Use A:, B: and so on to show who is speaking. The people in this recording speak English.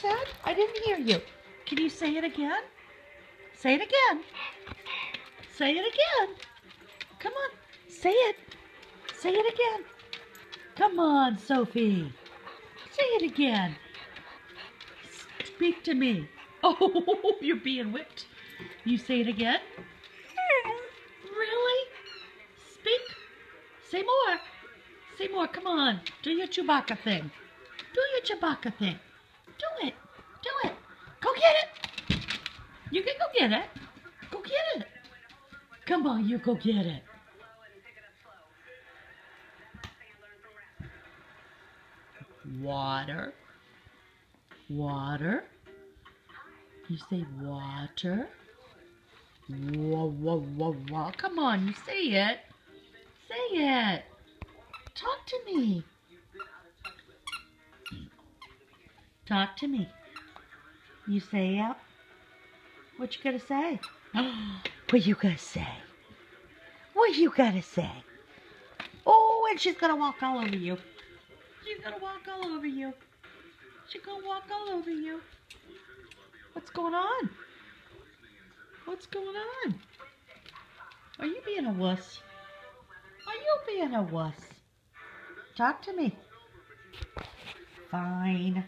A: said? I didn't hear you. Can you say it again? Say it again. Say it again. Come on. Say it. Say it again. Come on, Sophie. Say it again. Speak to me. Oh, you're being whipped. You say it again? Really? Speak. Say more. Say more. Come on. Do your Chewbacca thing. Do your Chewbacca thing. Do it. Do it. Go get it. You can go get it. Go get it. Come on, you go get it. Water. Water. You say water. Whoa, whoa, whoa, whoa. Come on, you say it. Say it. Talk to me. Talk to me. You say it. What you gotta say? What you gotta say? What you gotta say? Oh, and she's gonna walk all over you. She's gonna walk all over you. She's gonna walk all over you. What's going on? What's going on? Are you being a wuss? Are you being a wuss? Talk to me. Fine.